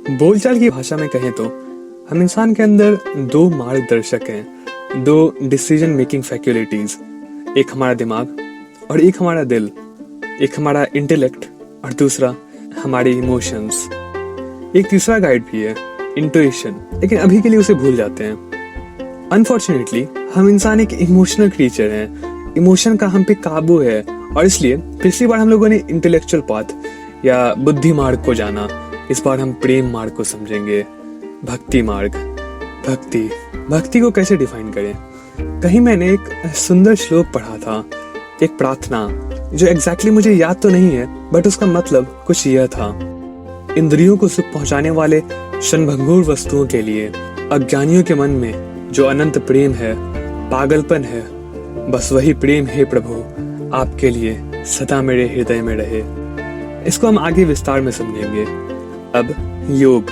बोलचाल की भाषा में कहें तो हम इंसान के अंदर दो मार्गदर्शक हैं, दो डिसीजन मेकिंग फैक्युलिटीज, एक हमारा दिमाग और एक हमारा दिल, एक हमारा इंटेलेक्ट और दूसरा हमारे इमोशंस। एक तीसरा गाइड भी है, इंट्यूशन, लेकिन अभी के लिए उसे भूल जाते हैं। अनफॉर्चुनेटली हम इंसान एक इमोशनल क्रीचर हैं, इमोशन का हम पे काबू है और इसलिए पिछली बार हम लोगों ने इंटेलेक्चुअल पाथ या बुद्धि मार्ग को जाना, इस बार हम प्रेम मार्ग को समझेंगे, भक्ति मार्ग। भक्ति को कैसे डिफाइन करें? कहीं मैंने एक सुंदर श्लोक पढ़ा था, एक प्रार्थना जो एग्जैक्टली मुझे याद तो नहीं है, बट उसका मतलब कुछ यह था: इंद्रियों को सुख पहुंचाने वाले क्षणभंगुर वस्तुओं के लिए अज्ञानियों के मन में जो अनंत प्रेम है, पागलपन है, बस वही प्रेम है प्रभु आपके लिए सदा मेरे हृदय में रहे। इसको हम आगे विस्तार में समझेंगे। अब योग,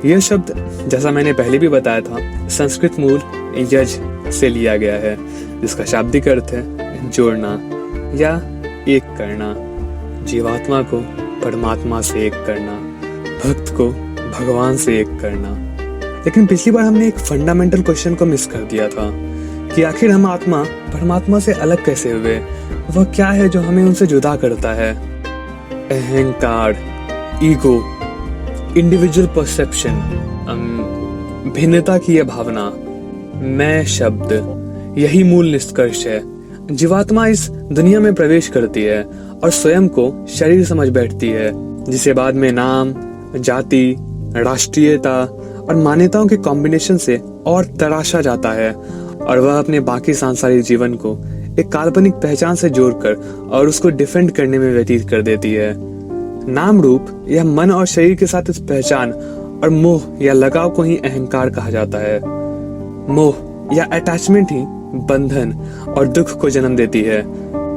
यह शब्द जैसा मैंने पहले भी बताया था, संस्कृत मूल यज से लिया गया है, जिसका शाब्दिक अर्थ है जोड़ना या एक करना, जीवात्मा को परमात्मा से एक करना, भक्त को भगवान से एक करना। लेकिन पिछली बार हमने एक फंडामेंटल क्वेश्चन को मिस कर दिया था कि आखिर हम आत्मा परमात्मा से अलग कैसे हुए? वह क्या है जो हमें उनसे जुदा करता है? अहंकार, ईगो, इंडिविजुअल परसेप्शन, भिन्नता की यह भावना, मैं शब्द, यही मूल निष्कर्ष है। जीवात्मा इस दुनिया में प्रवेश करती है और स्वयं को शरीर समझ बैठती है, जिसे बाद में नाम, जाति, राष्ट्रीयता और मान्यताओं के कॉम्बिनेशन से और तराशा जाता है और वह अपने बाकी सांसारिक जीवन को एक काल्पनिक पहचान से जोड़कर और उसको डिफेंड करने में व्यतीत कर देती है। नाम रूप या मन और शरीर के साथ इस पहचान और मोह या लगाव को ही अहंकार कहा जाता है। मोह या अटैचमेंट ही बंधन और दुख को जन्म देती है।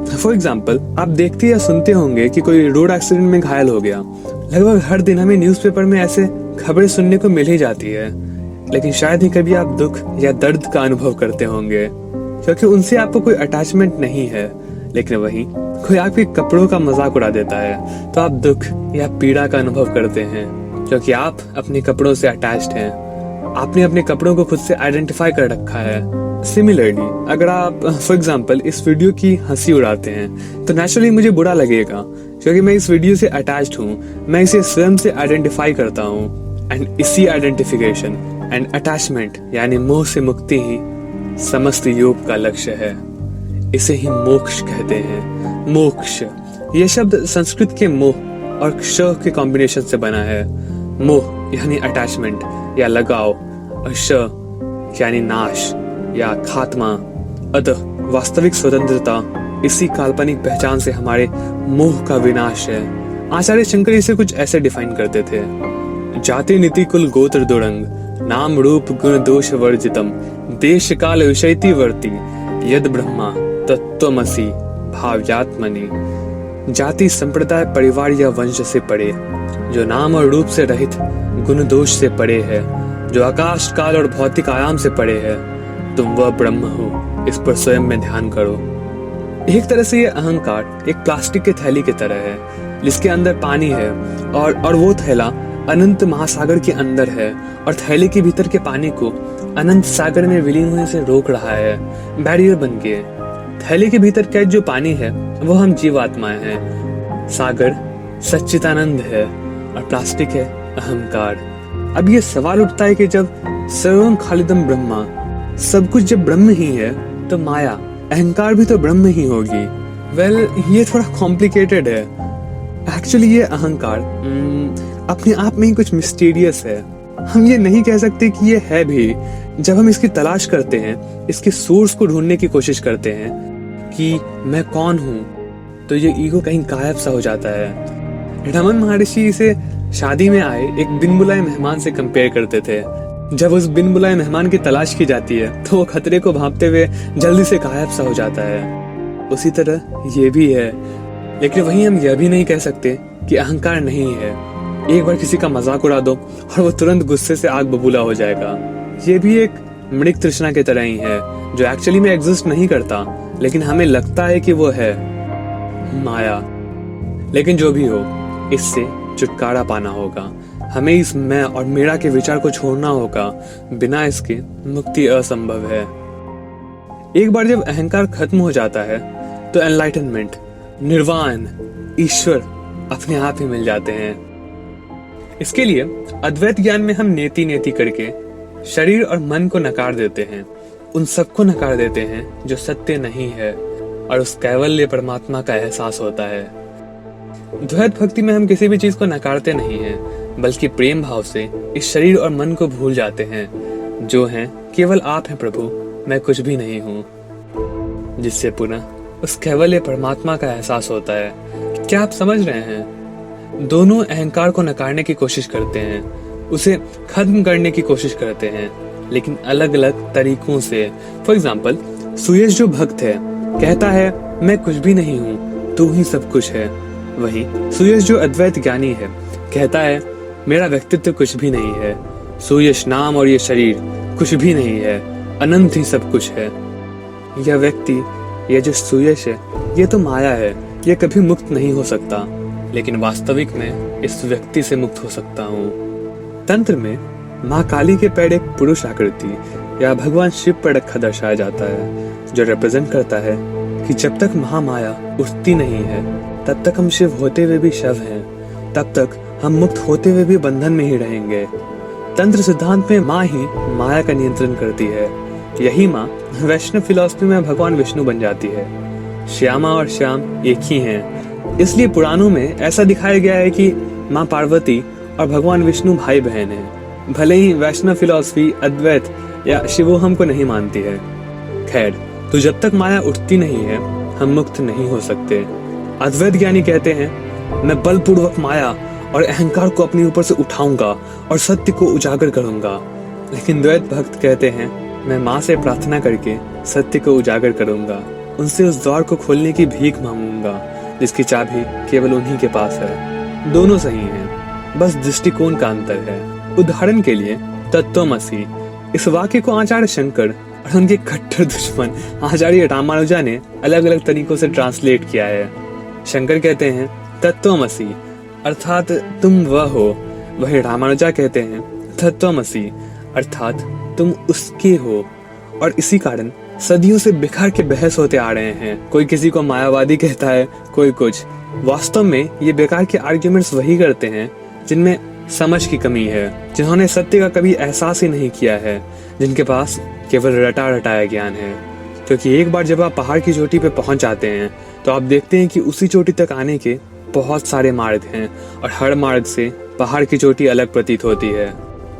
फॉर एग्जाम्पल, आप देखते या सुनते होंगे कि कोई रोड एक्सीडेंट में घायल हो गया। लगभग हर दिन हमें न्यूज़पेपर में ऐसे खबरें सुनने को मिल ही जाती है, लेकिन शायद ही कभी आप दुख या दर्द का अनुभव करते होंगे, क्योंकि उनसे आपको कोई अटैचमेंट नहीं है। लेकिन वहीं कोई आपके कपड़ों का मजाक उड़ा देता है तो आप दुख या पीड़ा का अनुभव करते हैं, क्योंकि आप अपने कपड़ों से अटैच्ड हैं। आपने अपने कपड़ों को खुद से आइडेंटिफाई कर रखा है। सिमिलरली, अगर आप फॉर एग्जाम्पल इस वीडियो की हंसी उड़ाते हैं तो नेचुरली मुझे बुरा लगेगा, क्योंकि मैं इस वीडियो से अटैच्ड हूँ, मैं इसे स्वयं से आइडेंटिफाई करता हूँ। एंड इसी आइडेंटिफिकेशन एंड अटैचमेंट यानी मोह से मुक्ति ही समस्त योग का लक्ष्य है। इसे ही मोक्ष कहते हैं। मोक्ष, यह शब्द संस्कृत के मोह और क्ष के कॉम्बिनेशन से बना है। मोह यानी अटैचमेंट या लगाव और श यानी नाश या खात्मा। अतः वास्तविक स्वतंत्रता इसी काल्पनिक पहचान से हमारे मोह का विनाश है। आचार्य शंकर इसे कुछ ऐसे डिफाइन करते थे: जाति नीति कुल गोत्र दुरंग, नाम रूप गुण दोष वर्जितम, देश काल विषयति वर्ती, यद ब्रह्मा तत्त्वमसि भाव्यात्मनि। जाति, संप्रदाय, परिवार या वंश से परे, जो नाम और रूप से रहित, गुण दोष से परे है, जो आकाश काल और भौतिक आयाम से परे है, तुम वह ब्रह्म हो, इस पर स्वयं में ध्यान करो। एक तरह से ये अहंकार एक प्लास्टिक के थैली की तरह है, जिसके अंदर पानी है और वो थैला अनंत महासागर के अंदर है और थैले के भीतर के पानी को अनंत सागर में विलीन होने से रोक रहा है, बैरियर बन के। थैले के भीतर कैद जो पानी है वो हम जीवात्माएं हैं। सागर सच्चिदानंद है और प्लास्टिक है अहंकार। अब ये सवाल उठता है कि जब सर्वं खालिदम ब्रह्मा, सब कुछ जब ब्रह्म ही है, तो माया, अहंकार भी तो ब्रह्म ही होगी। वेल, ये थोड़ा कॉम्प्लिकेटेड है। एक्चुअली ये अहंकार अपने आप में ही कुछ मिस्टीरियस है। हम ये नहीं कह सकते कि ये है भी। जब हम इसकी तलाश करते हैं, इसके सोर्स को ढूंढने की कोशिश करते हैं कि मैं कौन हूँ, तो ये ईगो कहीं गायब सा हो जाता है। रमन महर्षि इसे शादी में आए एक बिन बुलाए मेहमान से कंपेयर करते थे। जब उस बिन बुलाए मेहमान की तलाश की जाती है तो वो खतरे को भांपते हुए जल्दी से गायब सा हो जाता है। उसी तरह ये भी है। लेकिन वहीं हम यह भी नहीं कह सकते कि अहंकार नहीं है। एक बार किसी का मजाक उड़ा दो और वो तुरंत गुस्से से आग बबूला हो जाएगा। ये भी एक मृग तृष्णा की तरह ही है, जो एक्चुअली में एग्जिस्ट नहीं करता, लेकिन हमें लगता है कि वो है। माया। लेकिन जो भी हो, इससे छुटकारा पाना होगा। हमें इस मैं और मेरा के विचार को छोड़ना होगा, बिना इसके मुक्ति असंभव है। एक बार जब अहंकार खत्म हो जाता है तो एनलाइटनमेंट, निर्वाण, ईश्वर अपने आप ही मिल जाते हैं। इसके लिए अद्वैत ज्ञान में हम नेति नेति करके शरीर और मन को नकार देते हैं, उन सबको नकार देते हैं जो सत्य नहीं है, और उस कैवल्य परमात्मा का एहसास होता है। द्वैत भक्ति में हम किसी भी चीज को नकारते नहीं हैं, बल्कि प्रेम भाव से इस शरीर और मन को भूल जाते हैं, जो हैं केवल आप हैं प्रभु, मैं कुछ भी नहीं हूँ, जिससे पुनः उस कैवल्य परमात्मा का एहसास होता है। क्या आप समझ रहे हैं? दोनों अहंकार को नकारने की कोशिश करते हैं, उसे खत्म करने की कोशिश करते हैं, लेकिन अलग अलग तरीकों से। फॉर एग्जाम्पल, सुयश जो भक्त है कहता है मैं कुछ भी नहीं हूँ, तू ही सब कुछ है। वही सुयश जो अद्वैत ज्ञानी है कहता है मेरा व्यक्तित्व कुछ भी नहीं है, सुयश नाम और ये शरीर कुछ भी नहीं है, अनंत ही सब कुछ है। यह व्यक्ति, यह जो सुयश है, ये तो माया है, यह कभी मुक्त नहीं हो सकता, लेकिन वास्तविक में इस व्यक्ति से मुक्त हो सकता हूँ। तंत्र में माँ काली के पैर एक पुरुष आकृति या भगवान शिव पर रखा दर्शाया जाता है, जो रिप्रेजेंट करता है कि जब तक महामाया उठती नहीं है तब तक हम शिव होते हुए भी शव हैं, तब तक हम मुक्त होते हुए भी बंधन में ही रहेंगे। तंत्र सिद्धांत में माँ ही माया का नियंत्रण करती है। यही माँ वैष्णव फिलॉसफी में भगवान विष्णु बन जाती है। श्यामा और श्याम एक ही हैं, इसलिए पुराणों में ऐसा दिखाया गया है कि माँ पार्वती और भगवान विष्णु भाई बहन हैं। भले ही वैष्णव फिलॉसफी अद्वैत या शिवोहम को नहीं मानती है। खैर, तो जब तक माया उठती नहीं है हम मुक्त नहीं हो सकते। अद्वैत ज्ञानी कहते हैं मैं बलपूर्वक माया और अहंकार को अपने ऊपर से उठाऊंगा और सत्य को उजागर करूंगा, लेकिन द्वैत भक्त कहते हैं मैं माँ से प्रार्थना करके सत्य को उजागर करूंगा, उनसे उस द्वार को खोलने की भीख मांगूंगा जिसकी चाबी केवल उन्हीं के पास है। दोनों सही हैं, बस दृष्टिकोण का अंतर है। उदाहरण के लिए तत्त्वमसि, इस वाक्य को आचार्य शंकर और उनके कट्टर दुश्मन आचार्य रामानुजा ने अलग अलग तरीकों से ट्रांसलेट किया है। शंकर कहते हैं तत्त्वमसि अर्थात तुम वह हो, वही रामानुजा कहते हैं तत्त्वमसि अर्थात तुम उसके हो। और इसी कारण सदियों से बिखर के बहस होते आ रहे हैं। कोई किसी को मायावादी कहता है, कोई कुछ। वास्तव में ये बेकार के आर्ग्यूमेंट्स वही करते हैं जिनमें समझ की कमी है, जिन्होंने सत्य का कभी एहसास ही नहीं किया है, जिनके पास केवल रटा रटाया ज्ञान है। क्योंकि एक बार जब आप पहाड़ की चोटी पे पहुंच जाते हैं तो आप देखते हैं कि उसी चोटी तक आने के बहुत सारे मार्ग हैं और हर मार्ग से पहाड़ की चोटी अलग प्रतीत होती है।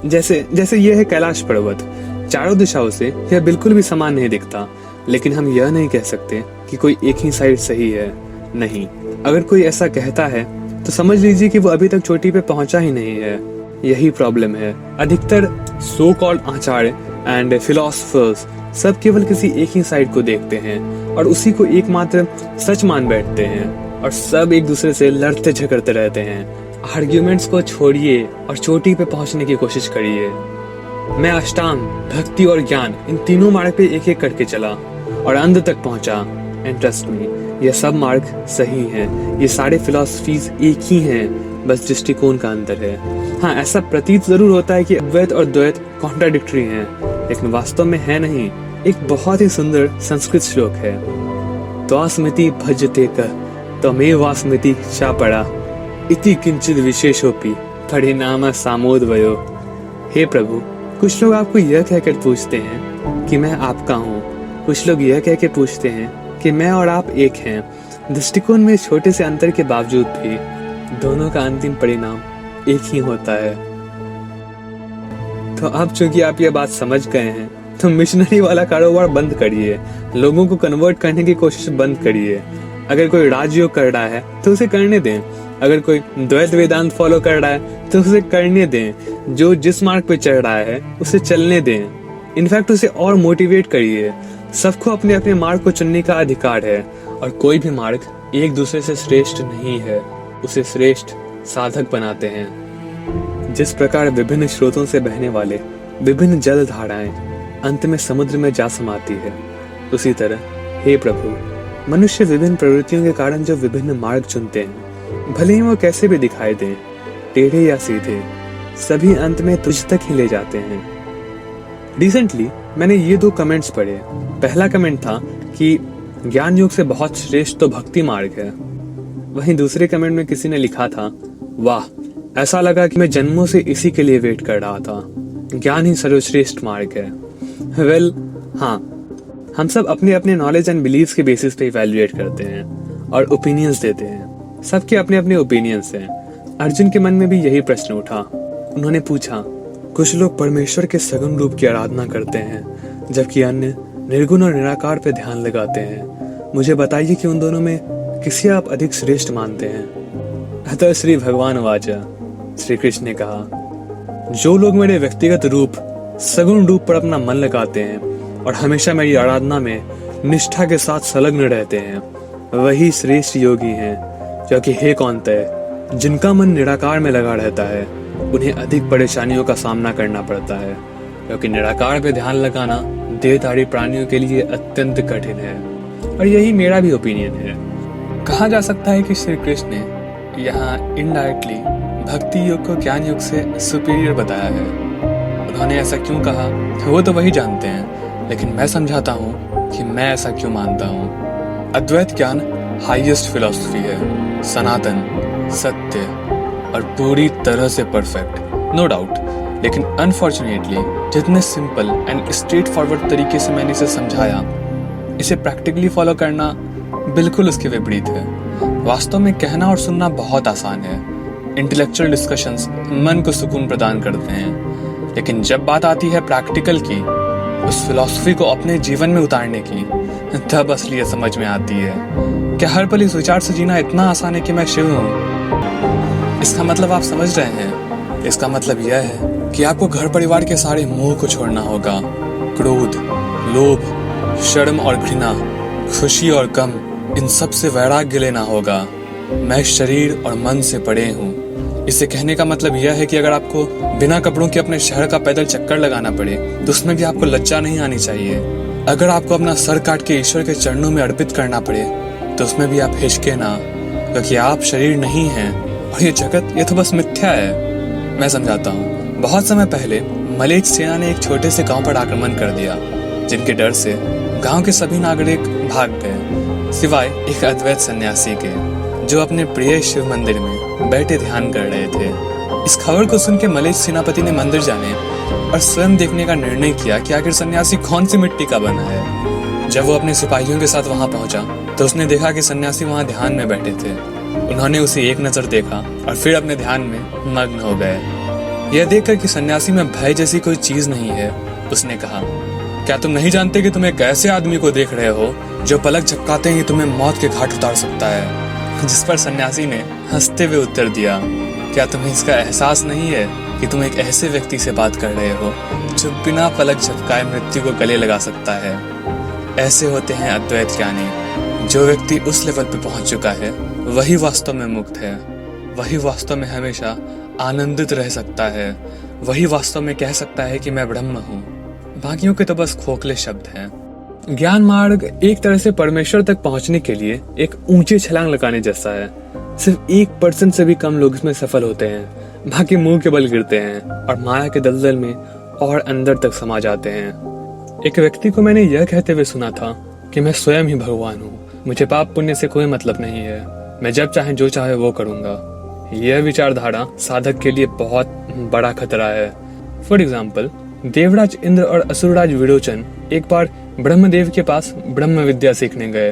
जैसे यह है कैलाश पर्वत, चारों दिशाओं से यह बिल्कुल भी समान नहीं दिखता, लेकिन हम यह नहीं कह सकते कि कोई एक ही साइड सही है। नहीं, अगर कोई ऐसा कहता है तो समझ लीजिए कि वो अभी तक चोटी पे पहुंचा ही नहीं है। यही प्रॉब्लम है। अधिकतर so called Acharya and philosophers सब केवल किसी एक ही साइड को देखते हैं और उसी को एकमात्र सच मान बैठते हैं, और सब एक दूसरे से लड़ते झगड़ते रहते हैं। आर्ग्यूमेंट्स को छोड़िए और चोटी पे पहुंचने की कोशिश करिए। मैं अष्टांग, भक्ति और ज्ञान इन तीनों मार्ग पे एक एक करके चला और अंत तक पहुंचा। एंड ट्रस्ट मी, ये सब मार्ग सही हैं। ये सारे फिलॉसफीज एक ही हैं, बस दृष्टिकोण का अंतर है। हाँ, ऐसा प्रतीत जरूर होता है कि अद्वैत और द्वैत कॉन्ट्राडिक्टरी हैं, लेकिन वास्तव में है नहीं। एक बहुत ही सुंदर संस्कृत श्लोक है, त्वास्मिति भजते कः त्वमेवास्मिति चापड़ा इति किंचित विशेषोपि परिणाम सामोदवयो। हे प्रभु, कुछ लोग आपको यह कहकर पूछते हैं कि मैं आपका हूँ, कुछ लोग यह कहकर पूछते हैं कि मैं और आप एक हैं। दृष्टिकोण में छोटे से अंतर के बावजूद भी दोनों का अंतिम परिणाम एक ही होता है। तो अब चूंकि आप ये बात समझ गए हैं तो मिशनरी वाला कारोबार बंद करिए, लोगों को कन्वर्ट करने की कोशिश बंद करिए। अगर कोई राजयोग कर रहा है तो उसे करने दें, अगर कोई द्वैत वेदांत फॉलो कर रहा है तो उसे करने दें। जो जिस मार्ग पे चल रहा है उसे चलने दें। इनफैक्ट उसे और मोटिवेट करिए। सबको अपने अपने मार्ग को चुनने का अधिकार है और कोई भी मार्ग एक दूसरे से श्रेष्ठ नहीं है, उसे श्रेष्ठ साधक बनाते हैं। जिस प्रकार विभिन्न स्रोतों से बहने वाले विभिन्न जल धाराएं अंत में समुद्र में जा समाती है, उसी तरह हे प्रभु, मनुष्य विभिन्न प्रवृत्तियों के कारण जो विभिन्न मार्ग चुनते हैं, भले ही वो कैसे भी दिखाई दें, टेढ़े या सीधे, सभी अंत में तुझ तक ही ले जाते हैं। रिसेंटली मैंने ये 2 कमेंट्स पढ़े। पहला कमेंट था कि ज्ञान योग से बहुत श्रेष्ठ तो भक्ति मार्ग है। वहीं दूसरे कमेंट में किसी ने लिखा था, वाह, ऐसा लगा कि मैं जन्मों से इसी के लिए वेट कर रहा था, ज्ञान ही सर्वश्रेष्ठ मार्ग है। वेल, हाँ, हम सब अपने अपने नॉलेज एंड बिलीव्स के बेसिस पे इवैल्यूएट करते हैं और ओपिनियंस देते हैं। सबके अपने अपने ओपिनियंस हैं। अर्जुन के मन में भी यही प्रश्न उठा। उन्होंने पूछा, कुछ लोग परमेश्वर के सगुण रूप की आराधना करते हैं जबकि अन्य निर्गुण और निराकार पे ध्यान लगाते हैं। मुझे बताइए कि उन दोनों में किसे आप अधिक श्रेष्ठ मानते हैं। अतः श्री भगवान वाचा, श्री कृष्ण ने कहा, जो लोग मेरे व्यक्तिगत रूप सगुण रूप पर अपना मन लगाते हैं और हमेशा मेरी आराधना में निष्ठा के साथ संलग्न रहते हैं, वही श्रेष्ठ योगी हैं। क्योंकि हे कौन्तेय, जिनका मन निराकार में लगा रहता है उन्हें अधिक परेशानियों का सामना करना पड़ता है, क्योंकि निराकार पे ध्यान लगाना देहधारी प्राणियों के लिए अत्यंत कठिन है। और यही मेरा भी ओपिनियन है। कहा जा सकता है कि श्री कृष्ण ने यहाँ इनडायरेक्टली भक्ति योग को ज्ञान योग से सुपीरियर बताया है। उन्होंने ऐसा क्यों कहा वो तो वही जानते हैं, लेकिन मैं समझाता हूँ कि मैं ऐसा क्यों मानता हूँ। अद्वैत ज्ञान हाईएस्ट फिलॉसफी है, सनातन, सत्य और पूरी तरह से परफेक्ट, नो डाउट। लेकिन अनफॉर्चुनेटली जितने सिंपल एंड स्ट्रेट फॉरवर्ड तरीके से मैंने इसे समझाया, इसे प्रैक्टिकली फॉलो करना बिल्कुल उसके विपरीत है। वास्तव में कहना और सुनना बहुत आसान है। इंटेलेक्चुअल डिस्कशंस मन को सुकून प्रदान करते हैं, लेकिन जब बात आती है प्रैक्टिकल की, उस फिलॉसफी को अपने जीवन में उतारने की, तब असलियत समझ में आती है। क्या हर पल इस विचार से जीना इतना आसान है कि मैं शिव हूँ? इसका मतलब आप समझ रहे हैं? इसका मतलब यह है कि आपको घर परिवार के सारे मोह को छोड़ना होगा। क्रोध, लोभ, शर्म और घृणा, खुशी और गम, इन सब से वैराग्य लेना होगा। मैं शरीर और मन से परे हूँ। इसे कहने का मतलब यह है कि अगर आपको बिना कपड़ों के अपने शहर का पैदल चक्कर लगाना पड़े तो उसमें भी आपको लज्जा नहीं आनी चाहिए। अगर आपको अपना सर काट के ईश्वर के चरणों में अर्पित करना पड़े तो उसमें भी आप हिचके ना, क्योंकि आप शरीर नहीं हैं और ये जगत ये तो बस मिथ्या है। मैं समझाता हूँ। बहुत समय पहले मलेच्छ सेना ने एक छोटे से गांव पर आक्रमण कर दिया, जिनके डर से गांव के सभी नागरिक भाग गए, सिवाय एक अद्वैत सन्यासी के, जो अपने प्रिय शिव मंदिर में बैठे ध्यान कर रहे थे। इस खबर को सुन के मलेच्छ सेनापति ने मंदिर जाने और स्वयं देखने का निर्णय किया कि आखिर सन्यासी कौन सी मिट्टी का बना है। जब वो अपने सिपाहियों के साथ वहां पहुंचा तो उसने देखा कि सन्यासी वहां ध्यान में बैठे थे। उन्होंने उसे एक नजर देखा और फिर अपने ध्यान में मग्न हो गए। यह देखकर कि सन्यासी में भय जैसी कोई चीज नहीं है, उसने कहा, क्या तुम नहीं जानते कि तुम एक ऐसे आदमी को देख रहे हो जो पलक झपकाते ही तुम्हें मौत के घाट उतार सकता है? जिस पर सन्यासी ने हंसते हुए उत्तर दिया, क्या तुम्हें इसका एहसास नहीं है कि तुम एक ऐसे व्यक्ति से बात कर रहे हो जो बिना पलक झपकाए मृत्यु को गले लगा सकता है? ऐसे होते हैं अद्वैत ज्ञानी। जो व्यक्ति उस लेवल पे पहुंच चुका है वही वास्तव में मुक्त है, वही वास्तव में हमेशा आनंदित रह सकता है, वही वास्तव में कह सकता है कि मैं ब्रह्म हूँ। बाकियों के तो बस खोखले शब्द हैं। ज्ञान मार्ग एक तरह से परमेश्वर तक पहुंचने के लिए एक ऊंची छलांग लगाने जैसा है। सिर्फ 1% से भी कम लोग इसमें सफल होते हैं, बाकी मुंह के बल गिरते हैं और माया के दलदल में और अंदर तक समा जाते हैं। एक व्यक्ति को मैंने यह कहते हुए सुना था कि मैं स्वयं ही भगवान हूँ, मुझे पाप पुण्य से कोई मतलब नहीं है, मैं जब चाहे जो चाहे वो करूँगा। यह विचारधारा साधक के लिए बहुत बड़ा खतरा है। फॉर एग्जाम्पल, देवराज इंद्र और असुरराज विरोचन एक बार ब्रह्मदेव के पास ब्रह्म विद्या सीखने गए।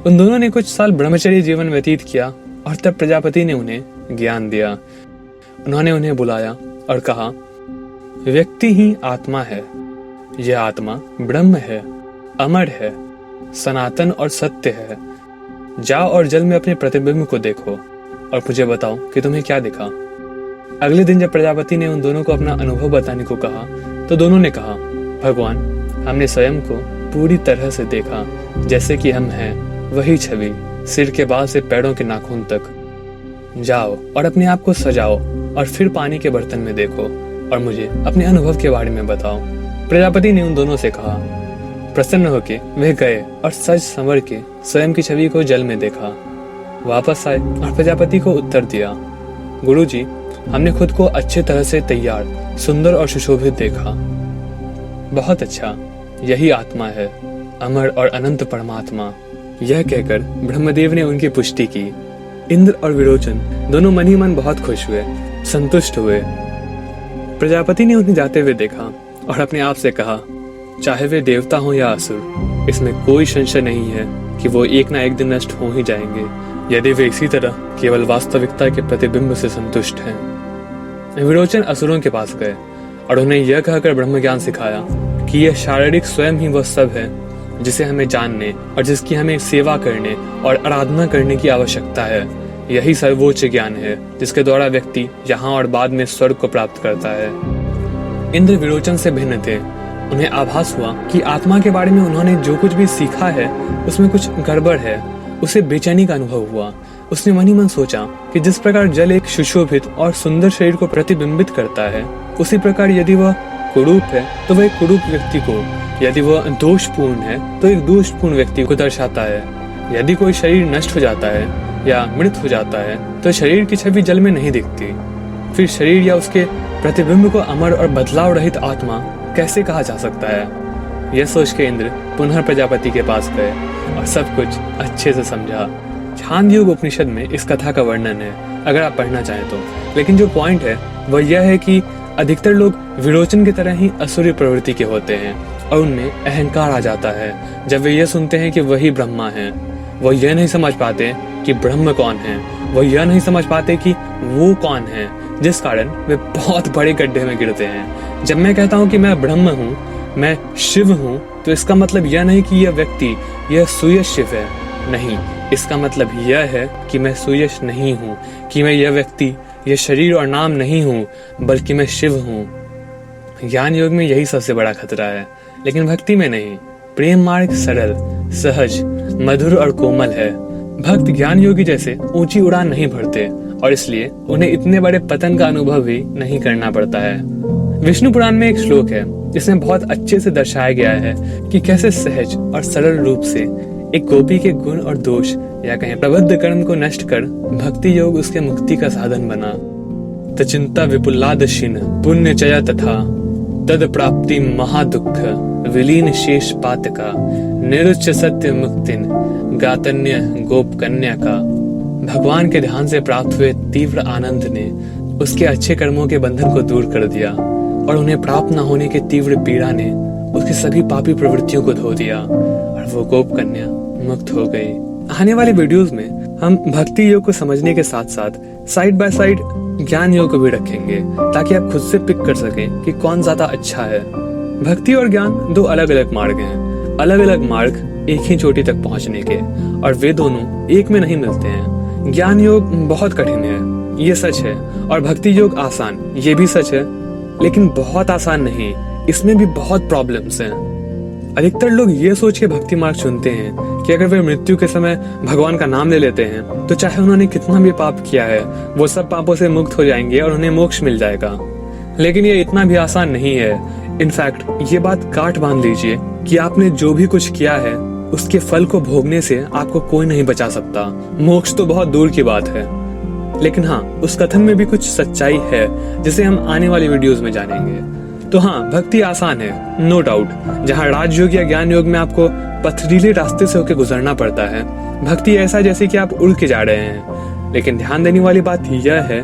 उन दोनों ने कुछ साल ब्रह्मचर्य जीवन व्यतीत किया और तब प्रजापति ने उन्हें ज्ञान दिया। उन्होंने उन्हें बुलाया और कहा, व्यक्ति ही आत्मा है, यह आत्मा ब्रह्म है, अमर है, सनातन और सत्य है। जाओ और जल में अपने प्रतिबिंब को देखो और मुझे बताओ कि तुम्हें क्या दिखा। अगले दिन जब प्रजापति ने उन दोनों को अपना अनुभव बताने को कहा तो दोनों ने कहा, भगवान, हमने स्वयं को पूरी तरह से देखा, जैसे कि हम हैं वही छवि, सिर के बाल से पैरों के नाखून तक। जाओ और अपने आप को सजाओ और फिर पानी के बर्तन में देखो और मुझे अपने अनुभव के बारे में बताओ। प्रजापति ने उन दोनों से कहा। प्रसन्न होके वे गए और सज संवर के स्वयं की छवि को जल में देखा। वापस आए और प्रजापति को उत्तर दिया, गुरुजी, हमने खुद को अच्छे तरह से तैयार, सुंदर और सुशोभित देखा। बहुत अच्छा, यही आत्मा है, अमर और अनंत परमात्मा। यह कहकर ब्रह्मदेव ने उनकी पुष्टि की। इंद्र और विरोचन दोनों मन ही मन बहुत खुश हुए, संतुष्ट हुए। प्रजापति ने उन्हें जाते हुए देखा और अपने आप से कहा, चाहे वे देवता हो या असुर, इसमें कोई संशय नहीं है कि वो एक ना एक दिन नष्ट हो ही जाएंगे, यदि वे इसी तरह केवल वास्तविकता के प्रतिबिंब से संतुष्ट हैं। विरोचन असुरों के पास गए और उन्हें यह कहकर ब्रह्म ज्ञान सिखाया कि यह शारीरिक स्वयं ही वह सब है जिसे हमें जानने और जिसकी हमें सेवा करने और आराधना करने की आवश्यकता है। यही सर्वोच्च ज्ञान है जिसके द्वारा व्यक्ति यहाँ और बाद में स्वर्ग को प्राप्त करता है। इंद्र विरोचन से भिन्न थे। उन्हें आभास हुआ कि आत्मा के बारे में उन्होंने जो कुछ भी सीखा है उसमें कुछ गड़बड़ है। उसे बेचैनी का अनुभव हुआ। उसने मन ही मन सोचा कि जिस प्रकार जल एक सुशोभित और सुंदर शरीर को प्रतिबिंबित करता है, उसी प्रकार यदि वह कुरूप है तो वह एक कुरूप व्यक्ति को, यदि वह दोषपूर्ण है तो एक दोषपूर्ण व्यक्ति को दर्शाता है। यदि कोई शरीर नष्ट हो जाता है या मृत हो जाता है तो शरीर की छवि जल में नहीं दिखती। फिर शरीर या उसके प्रतिबिंब को अमर और बदलाव रहित आत्मा कैसे कहा जा सकता है। यह सोच के इंद्र पुनः प्रजापति के पास गए और सब कुछ अच्छे से समझा। छांदयोग उपनिषद में इस कथा का वर्णन है, अगर आप पढ़ना चाहें तो। लेकिन जो पॉइंट है वह यह है कि अधिकतर लोग विरोचन की तरह ही असुरी प्रवृत्ति के होते हैं और उनमें अहंकार आ जाता है जब वे यह सुनते हैं कि वही ब्रह्मा है। वो यह नहीं समझ पाते कि ब्रह्म कौन है, वो यह नहीं समझ पाते कि वो कौन है, जिस कारण वे बहुत बड़े गड्ढे में गिरते हैं। जब मैं कहता हूँ कि मैं ब्रह्म हूँ, मैं शिव हूँ, तो इसका मतलब यह नहीं कि यह व्यक्ति, यह सुयश शिव है। नहीं, इसका मतलब यह है कि मैं सुयश नहीं हूँ, कि मैं यह व्यक्ति, यह शरीर और नाम नहीं हूँ, बल्कि मैं शिव हूँ। ज्ञान योग में यही सबसे बड़ा खतरा है, लेकिन भक्ति में नहीं। प्रेम मार्ग सरल, सहज, मधुर और कोमल है। भक्त ज्ञान योगी जैसे ऊंची उड़ान नहीं भरते और इसलिए उन्हें इतने बड़े पतन का अनुभव भी नहीं करना पड़ता है। विष्णु पुराण में एक श्लोक है जिसमें बहुत अच्छे से दर्शाया गया है कि कैसे सहज और सरल रूप से एक गोपी के गुण और दोष या कहें प्रबुद्ध कर्म को नष्ट कर भक्ति योग उसके मुक्ति का साधन बना। तचिंता विपुलादशिन पुण्य चया तथा तद प्राप्ति महादुख विलीन शेष पातका निरुच्च सत्य मुक्तिन गातन्य गोप कन्या का। भगवान के ध्यान से प्राप्त हुए तीव्र आनंद ने उसके अच्छे कर्मों के बंधन को दूर कर दिया और उन्हें प्राप्त न होने की तीव्र पीड़ा ने उसकी सभी पापी प्रवृत्तियों को धो दिया और वो गोप कन्या मुक्त हो गई। आने वाले वीडियोस में हम भक्ति योग को समझने के साथ साथ साइड बाय साइड ज्ञान योग को भी रखेंगे ताकि आप खुद से पिक कर सकें कि कौन ज्यादा अच्छा है। भक्ति और ज्ञान दो अलग अलग मार्ग हैं, अलग अलग मार्ग एक ही चोटी तक पहुंचने के, और वे दोनों एक में नहीं मिलते हैं। ज्ञान योग बहुत कठिन है, ये सच है, और भक्ति योग आसान, ये भी सच है, लेकिन बहुत आसान नहीं, इसमें भी बहुत प्रॉब्लम्स हैं। अधिकतर लोग ये सोच के भक्ति मार्ग चुनते हैं कि अगर वे मृत्यु के समय भगवान का नाम ले लेते हैं तो चाहे उन्होंने कितना भी पाप किया है वो सब पापों से मुक्त हो जाएंगे और उन्हें मोक्ष मिल जाएगा। लेकिन ये इतना भी आसान नहीं है। इनफैक्ट ये बात गांठ बांध लीजिए कि आपने जो भी कुछ किया है उसके फल को भोगने से आपको कोई नहीं बचा सकता। मोक्ष तो बहुत दूर की बात है। लेकिन हाँ, उस कथन में भी कुछ सच्चाई है जिसे हम आने वाली वीडियोस में जानेंगे। तो हाँ, भक्ति आसान है, नो डाउट। जहाँ राजयोग या ज्ञान योग में आपको पथरीले रास्ते से होकर गुजरना पड़ता है, भक्ति ऐसा जैसे कि आप उड़ के जा रहे हैं। लेकिन ध्यान देने वाली बात यह है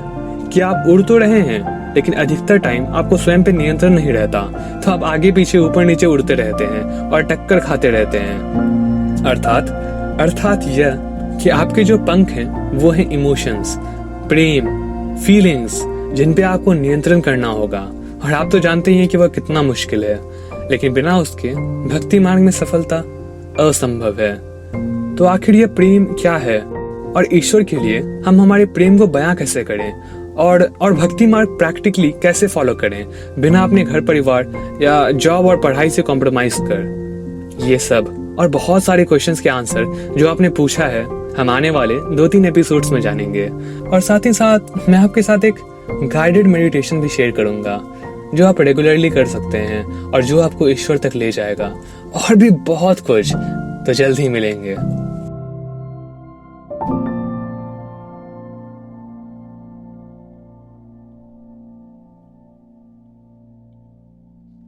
कि आप उड़ तो रहे हैं, लेकिन अधिकतर टाइम आपको स्वयं पे नियंत्रण नहीं रहता, तो आप आगे पीछे ऊपर नीचे उड़ते रहते हैं और टक्कर खाते रहते हैं। अर्थात यह कि आपके जो पंख हैं वो हैं इमोशंस, प्रेम, फीलिंग्स, जिन पे आपको नियंत्रण करना होगा, और आप तो जानते ही हैं कि वह कितना मुश्किल है। लेकिन बिना उसके भक्ति मार्ग में सफलता असंभव है। तो आखिर यह प्रेम क्या है और ईश्वर के लिए हम हमारे प्रेम को बयां कैसे करें और भक्ति मार्ग प्रैक्टिकली कैसे फॉलो करें बिना अपने घर परिवार या जॉब और पढ़ाई से कॉम्प्रोमाइज कर। ये सब और बहुत सारे क्वेश्चंस के आंसर जो आपने पूछा है हम आने वाले 2-3 एपिसोड्स में जानेंगे। और साथ ही साथ मैं आपके साथ एक गाइडेड मेडिटेशन भी शेयर करूंगा जो आप रेगुलरली कर सकते हैं और जो आपको ईश्वर तक ले जाएगा, और भी बहुत कुछ। तो जल्द ही मिलेंगे।